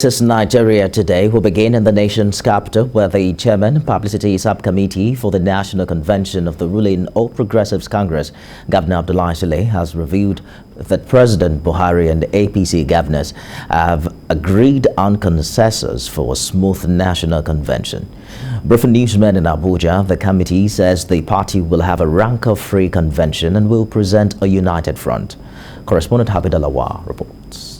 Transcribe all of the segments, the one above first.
This Nigeria Today will begin in the nation's capital, where the chairman, Publicity Subcommittee for the National Convention of the ruling All Progressives Congress, Governor Abdullahi Sule, has revealed that President Buhari and APC governors have agreed on consensus for a smooth national convention. Briefing newsmen in Abuja, the committee says the party will have a rancor-free convention and will present a united front. Correspondent Adamawa reports.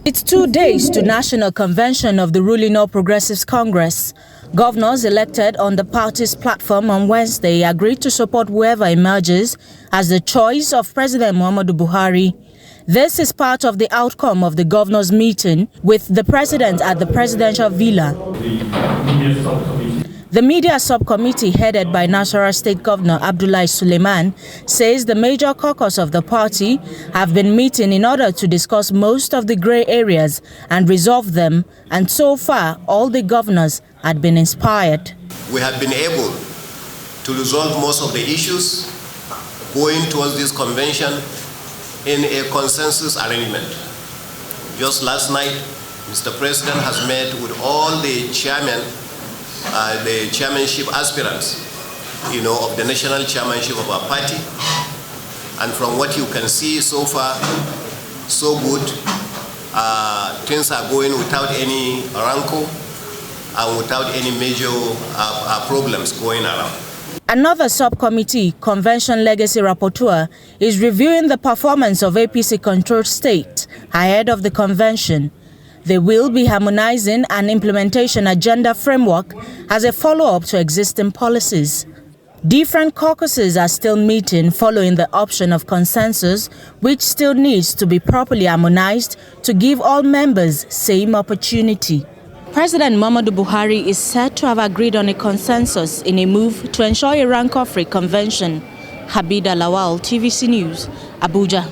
It's 2 days to National Convention of the ruling All Progressives Congress. Governors elected on the party's platform on Wednesday agreed to support whoever emerges as the choice of President Muhammadu Buhari. This is part of the outcome of the governors' meeting with the president at the presidential villa. The media subcommittee, headed by Nasarawa State Governor Abdullahi Suleiman, says the major caucus of the party have been meeting in order to discuss most of the grey areas and resolve them, and so far all the governors had been inspired. We have been able to resolve most of the issues going towards this convention in a consensus arrangement. Just last night, Mr. President has met with all the chairmen, the chairmanship aspirants, of the national chairmanship of our party. And from what you can see so far, so good. Things are going without any rancor and without any major problems going around. Another subcommittee, Convention Legacy Rapporteur, is reviewing the performance of APC-controlled state ahead of the convention. They will be harmonizing an implementation agenda framework as a follow-up to existing policies. Different caucuses are still meeting following the option of consensus, which still needs to be properly harmonized to give all members same opportunity. President Muhammadu Buhari is said to have agreed on a consensus in a move to ensure a rancor-free convention. Habida Lawal, TVC News, Abuja.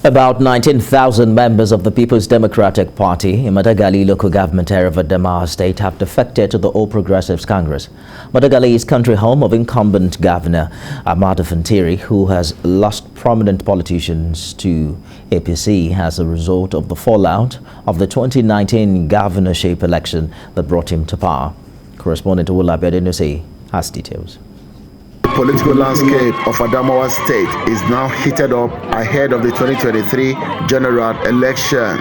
About 19,000 members of the People's Democratic Party in Madagalli local government area of Adamawa State have defected to the All Progressives Congress. Madagalli is country home of incumbent Governor VOLUNTARY, who has lost prominent politicians to APC as a result of the fallout of the 2019 governorship election that brought him to power. Correspondent Wula Bedenusi has details. The political landscape of Adamawa State is now heated up ahead of the 2023 general election.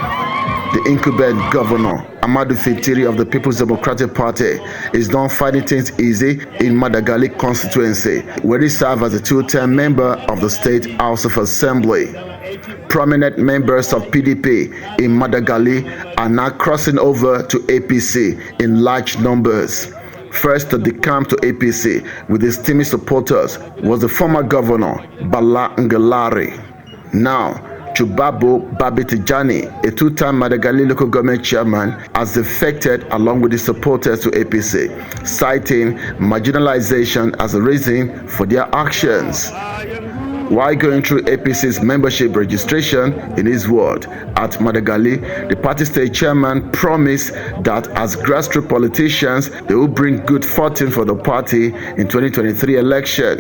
The incumbent governor, VOLUNTARY of the People's Democratic Party, is not finding things easy in Madagalli constituency, where he serves as a two-term member of the State House of Assembly. Prominent members of PDP in Madagalli are now crossing over to APC in large numbers. First to decamp to APC with his teamy supporters was the former governor, Bala Ngelari. Now, Chubabo Babitijani, a two-time Madagalli local government chairman, has defected along with his supporters to APC, citing marginalization as a reason for their actions. While going through APC's membership registration, in his word, at Madagalli, the party state chairman promised that as grassroots politicians, they will bring good fortune for the party in 2023 election.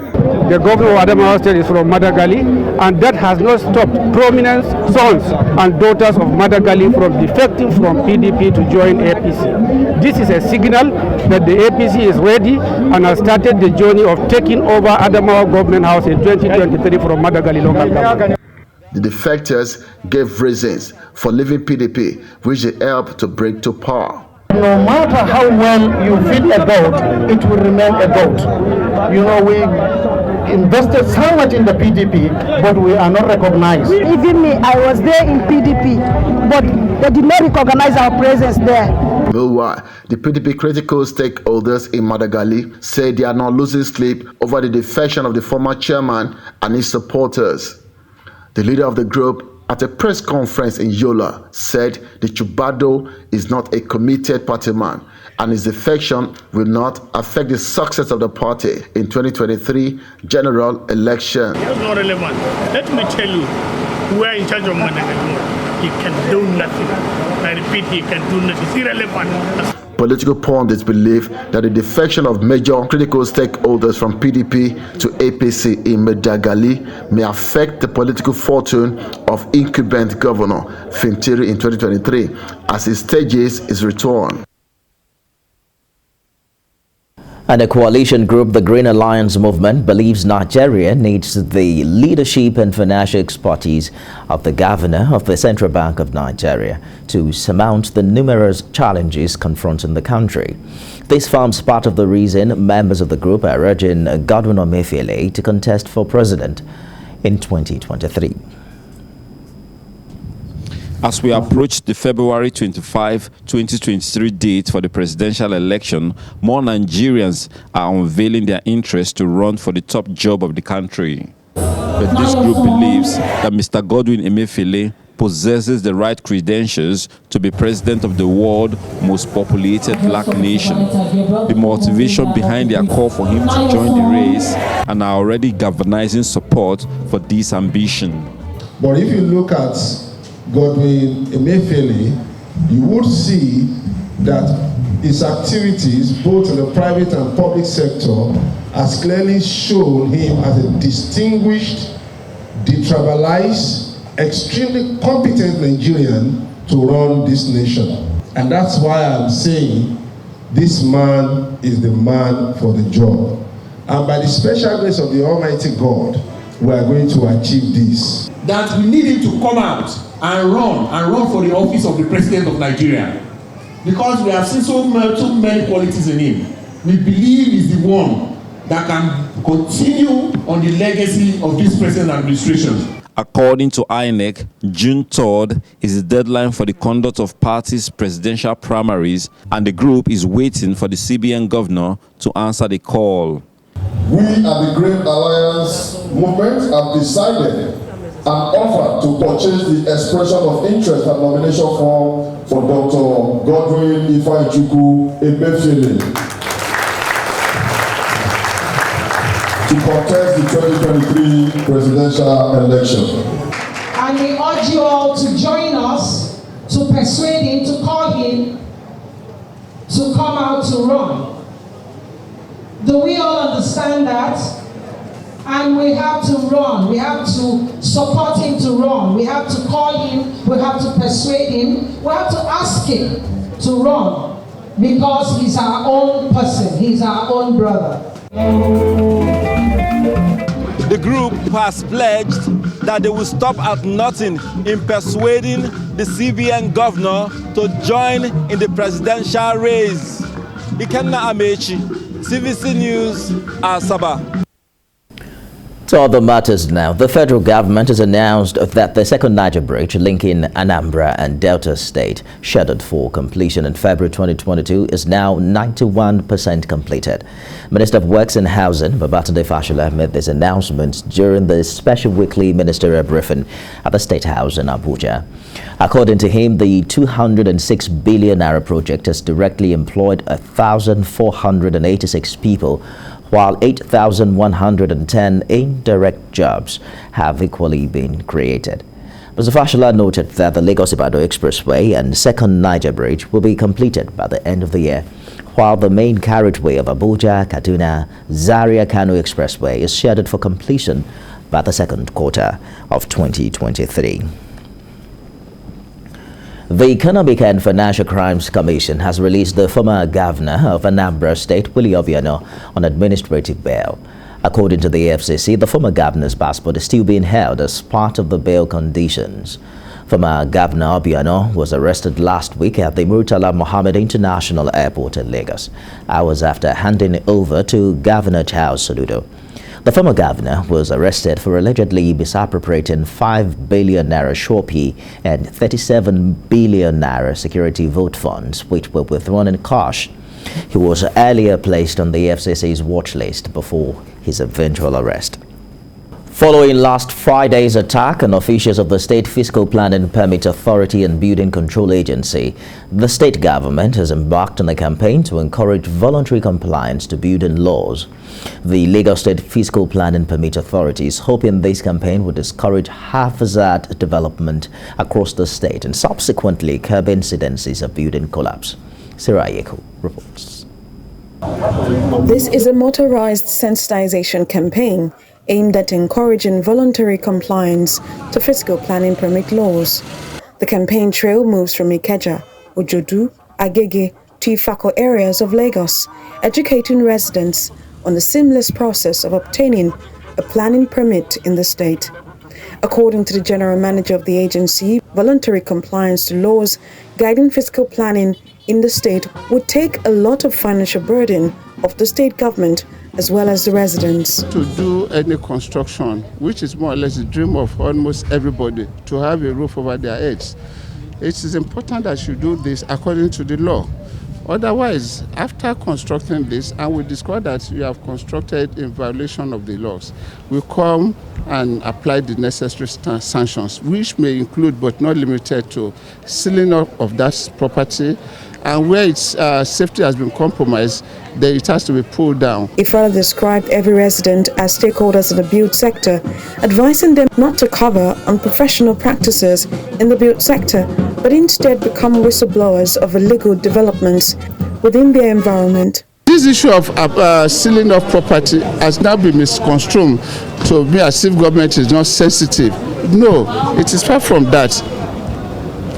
The governor of Adamawa State is from Madagalli, and that has not stopped prominent sons and daughters of Madagalli from defecting from PDP to join APC. This is a signal that the APC is ready and has started the journey of taking over Adamawa Government House in 2023 from Madagalli local government. The defectors gave reasons for leaving PDP, which they helped to bring to power. No matter how well you feed a goat, it will remain a goat. We invested so much in the PDP, but we are not recognized. Even me, I was there in PDP, but they did not recognize our presence there. Meanwhile, the PDP critical stakeholders in Madagalli say they are not losing sleep over the defection of the former chairman and his supporters. The leader of the group, at a press conference in Yola, said the Chubado is not a committed party man and his defection will not affect the success of the party in 2023 general election. It's not relevant. Let me tell you, who are in charge of Madagascar, he can do nothing. I repeat, he can do nothing. It's irrelevant. Political pundits believe that the defection of major critical stakeholders from PDP to APC in Madagalli may affect the political fortune of incumbent Governor Fintiri in 2023 as he stages his return. And a coalition group, the Green Alliance Movement, believes Nigeria needs the leadership and financial expertise of the governor of the Central Bank of Nigeria to surmount the numerous challenges confronting the country. This forms part of the reason members of the group are urging Godwin Emefiele to contest for president in 2023. As we approach the February 25, 2023 date for the presidential election, more Nigerians are unveiling their interest to run for the top job of the country. But this group believes that Mr. Godwin Emefiele possesses the right credentials to be president of the world's most populated black nation. The motivation behind their call for him to join the race and are already galvanizing support for this ambition. But if you look at Godwin Emefiele, you would see that his activities, both in the private and public sector, has clearly shown him as a distinguished, detribalized, extremely competent Nigerian to run this nation. And that's why I'm saying this man is the man for the job. And by the special grace of the Almighty God, we are going to achieve this. That we need him to come out and run for the office of the president of Nigeria, because we have seen so many qualities in him. We believe he's the one that can continue on the legacy of this present administration. According to INEC, June 3rd is the deadline for the conduct of parties' presidential primaries, and the group is waiting for the CBN governor to answer the call. We at the Green Alliance Movement have decided and offered to purchase the expression of interest and nomination form for Dr. Godwin Emefiele to contest the 2023 presidential election. And we urge you all to join us, to persuade him, to call him, to come out to run. Do we all understand that? And we have to run. We have to support him to run. We have to call him. We have to persuade him. We have to ask him to run, because he's our own person. He's our own brother. The group has pledged that they will stop at nothing in persuading the CBN governor to join in the presidential race. Ikenna Amechi, CVC News, Asaba. To other matters now, the federal government has announced that the second Niger bridge linking Anambra and Delta State, scheduled for completion in February 2022, is now 91% completed. Minister of Works and Housing, Babatunde Fashola, made this announcement during the special weekly ministerial briefing at the State House in Abuja. According to him, the 206 billion naira project has directly employed 1,486 people, while 8,110 indirect jobs have equally been created. Mr. Fashola noted that the Lagos-Ibadan Expressway and second Niger Bridge will be completed by the end of the year, while the main carriageway of Abuja-Kaduna Zaria-Kano Expressway is scheduled for completion by the second quarter of 2023. The Economic and Financial Crimes Commission has released the former governor of Anambra State, Willie Obiano, on administrative bail. According to the FCC, the former governor's passport is still being held as part of the bail conditions. Former Governor Obiano was arrested last week at the Murtala Mohammed International Airport in Lagos, hours after handing it over to Governor Charles Soludo. The former governor was arrested for allegedly misappropriating 5 billion naira Shopee and 37 billion naira security vote funds, which were withdrawn in cash. He was earlier placed on the FCC's watch list before his eventual arrest. Following last Friday's attack on officials of the State Fiscal Planning Permit Authority and Building Control Agency, the state government has embarked on a campaign to encourage voluntary compliance to building laws. The Lagos State Fiscal Planning Permit Authority is hoping this campaign will discourage haphazard development across the state and subsequently curb incidences of building collapse. Sarah Yeko reports. This is a motorized sensitization campaign aimed at encouraging voluntary compliance to fiscal planning permit laws. The campaign trail moves from Ikeja, Ojodu, Agege to Ifako areas of Lagos, educating residents on the seamless process of obtaining a planning permit in the state. According to the general manager of the agency, voluntary compliance to laws guiding fiscal planning in the state would take a lot of financial burden off the state government as well as the residents. To do any construction, which is more or less the dream of almost everybody, to have a roof over their heads, it is important that you do this according to the law. Otherwise, after constructing this, and we discover that you have constructed in violation of the laws, we come and apply the necessary sanctions, which may include but not limited to sealing up of that property, and where its safety has been compromised, then it has to be pulled down. He further described every resident as stakeholders in the build sector, advising them not to cover unprofessional practices in the build sector, but instead become whistleblowers of illegal developments within their environment. This issue of sealing off property has now been misconstrued to be as if government is not sensitive. No, it is far from that.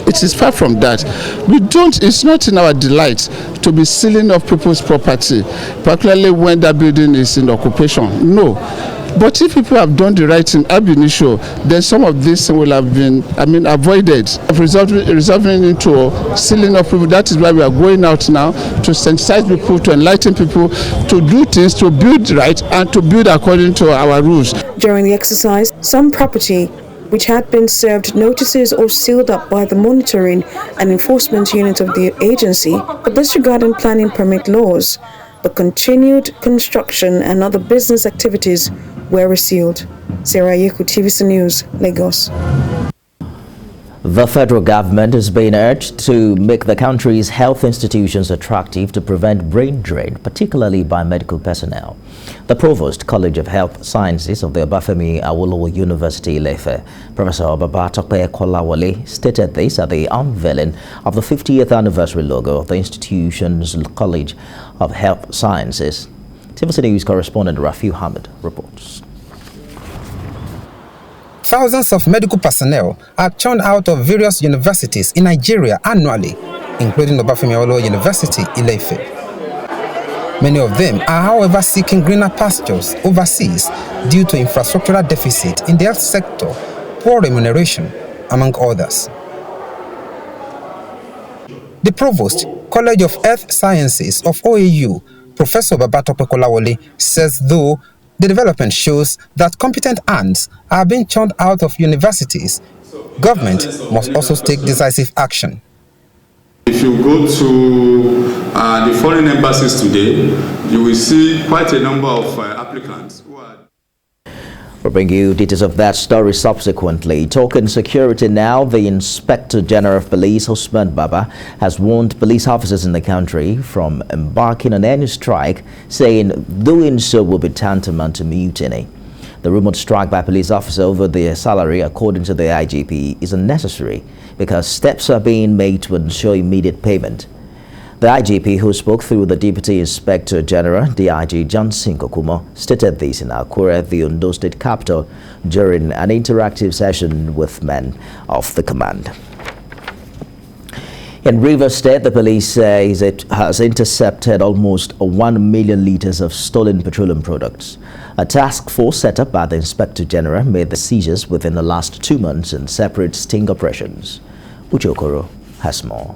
It is far from that. It's not in our delight to be sealing off people's property, particularly when that building is in occupation. No. But if people have done the right thing ab initio, then some of this will have been, avoided, resolving into sealing off people. That is why we are going out now to sensitize people, to enlighten people, to do things, to build right, and to build according to our rules. During the exercise, some property which had been served notices or sealed up by the monitoring and enforcement unit of the agency, but disregarding planning permit laws, the continued construction and other business activities were resealed. Sarah Yeku, TVC News, Lagos. The federal government is being urged to make the country's health institutions attractive to prevent brain drain, particularly by medical personnel. The Provost, College of Health Sciences of the Obafemi Awolowo University, Ile-Ife, Professor Babatope Kolawole, stated this at the unveiling of the 50th anniversary logo of the institution's College of Health Sciences. TVC News correspondent Rafiu Hamid reports. Thousands of medical personnel are churned out of various universities in Nigeria annually, including Obafemi Awolowo University, Ile-Ife. Many of them are, however, seeking greener pastures overseas due to infrastructural deficit in the health sector, poor remuneration, among others. The Provost, College of Health Sciences of OAU, Professor Babatope Kolawole, says though the development shows that competent hands are being churned out of universities, government must also take decisive action. If you go to the foreign embassies today, you will see quite a number of applicants who are... We'll bring you details of that story subsequently. Talking security now, the Inspector General of Police, Usman Baba, has warned police officers in the country from embarking on any strike, saying doing so will be tantamount to mutiny. The rumored strike by police officers over their salary, according to the IGP, is unnecessary because steps are being made to ensure immediate payment. The IGP, who spoke through the Deputy Inspector General, DIG Johnson Kokumo, stated this in Akure, the Ondo State capital, during an interactive session with men of the command. In Rivers State, the police says it has intercepted almost 1 million liters of stolen petroleum products. A task force set up by the Inspector General made the seizures within the last 2 months in separate sting operations. Uchokoro has more.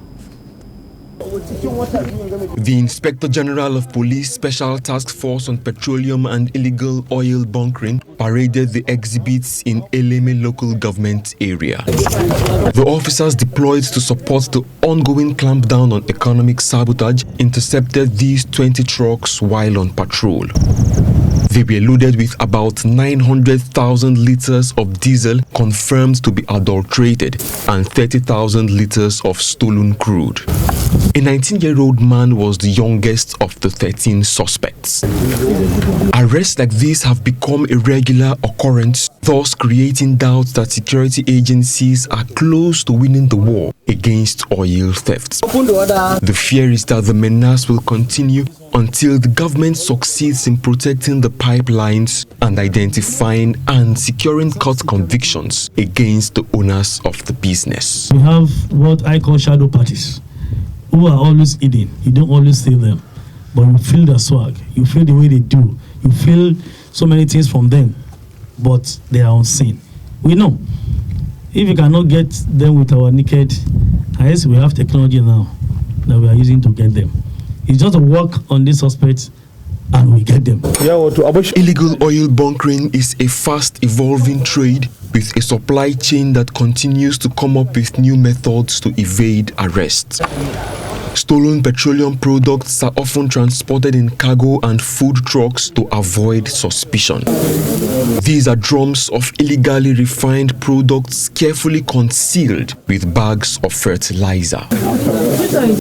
The Inspector General of Police Special Task Force on Petroleum and Illegal Oil Bunkering paraded the exhibits in Eleme local government area. The officers deployed to support the ongoing clampdown on economic sabotage intercepted these 20 trucks while on patrol. They were loaded with about 900,000 liters of diesel confirmed to be adulterated and 30,000 liters of stolen crude. A 19-year-old man was the youngest of the 13 suspects. Arrests like these have become a regular occurrence. thus creating doubts that security agencies are close to winning the war against oil thefts. The fear is that the menace will continue until the government succeeds in protecting the pipelines and identifying and securing court convictions against the owners of the business. We have what I call shadow parties who are always hidden. You don't always see them, but you feel the swag, you feel the way they do, you feel so many things from them, but they are unseen. We know if you cannot get them with our naked eyes, we have technology now that we are using to get them. It's just to work on these suspects and we get them. Illegal oil bunkering is a fast evolving trade with a supply chain that continues to come up with new methods to evade arrest. Stolen petroleum products are often transported in cargo and food trucks to avoid suspicion. These are drums of illegally refined products carefully concealed with bags of fertilizer.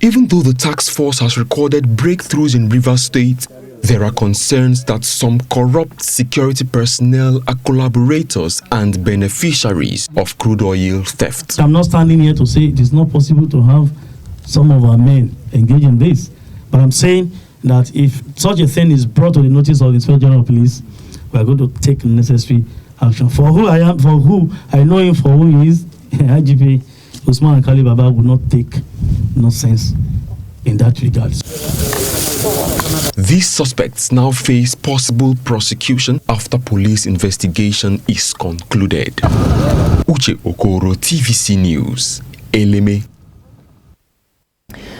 Even though the task force has recorded breakthroughs in Rivers State, there are concerns that some corrupt security personnel are collaborators and beneficiaries of crude oil theft. I'm not standing here to say it is not possible to have some of our men engage in this, but I'm saying that if such a thing is brought to the notice of the Inspector General of Police, we are going to take necessary action. For who I am, for who I know him, for who he is, IGP Usman Akali Baba will not take nonsense in that regard. These suspects now face possible prosecution after police investigation is concluded. Uche Okoro, TVC News, Eleme.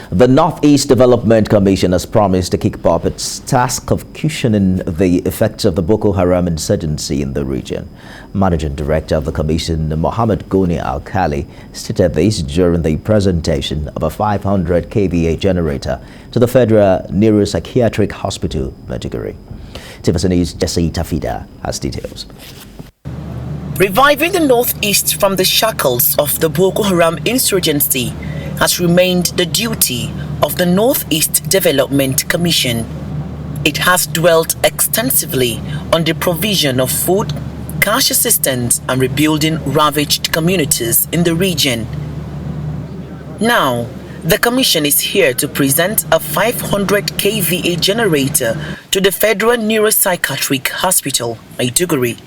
The Northeast Development Commission has promised to kick off its task of cushioning the effects of the Boko Haram insurgency in the region. Managing Director of the Commission, Mohammed Goni Al-Khali, stated this during the presentation of a 500 kVA generator to the Federal Neuropsychiatric Hospital, Madagalli. TVC's Jesse Tafida has details. Reviving the Northeast from the shackles of the Boko Haram insurgency has remained the duty of the Northeast Development Commission. It has dwelt extensively on the provision of food, cash assistance, and rebuilding ravaged communities in the region. Now, the Commission is here to present a 500 kVA generator to the Federal Neuropsychiatric Hospital, Maiduguri.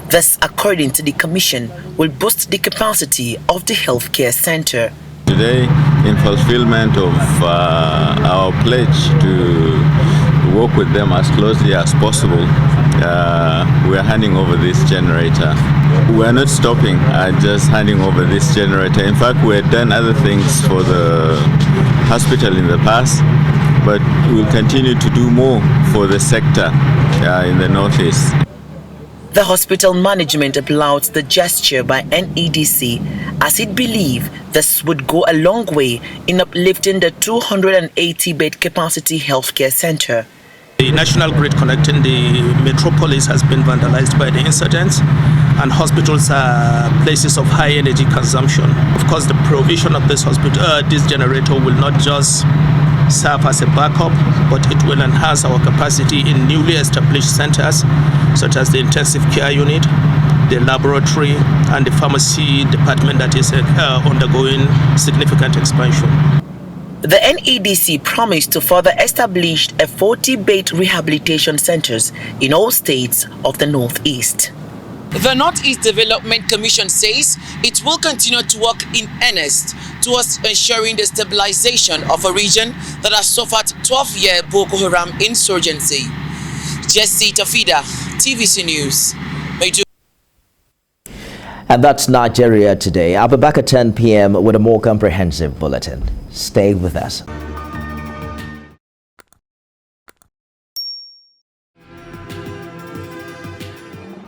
This, according to the Commission, will boost the capacity of the healthcare center. Today, in fulfillment of our pledge to work with them as closely as possible, we are handing over this generator. We are not stopping at just handing over this generator. In fact, we had done other things for the hospital in the past, but we'll continue to do more for the sector in the Northeast. The hospital management applauds the gesture by NEDC as it believes this would go a long way in uplifting the 280-bed capacity healthcare center. The national grid connecting the metropolis has been vandalized by the insurgents, and hospitals are places of high energy consumption. Of course, the provision of this this generator will not just serve as a backup, but it will enhance our capacity in newly established centers such as the intensive care unit, the laboratory, and the pharmacy department that is undergoing significant expansion. The NEDC promised to further establish a 40-bed rehabilitation centers in all states of the Northeast. The Northeast Development Commission says it will continue to work in earnest towards ensuring the stabilization of a region that has suffered 12-year Boko Haram insurgency. Jesse Tafida, TVC News. And that's Nigeria Today. I'll be back at 10 p.m. with a more comprehensive bulletin. Stay with us.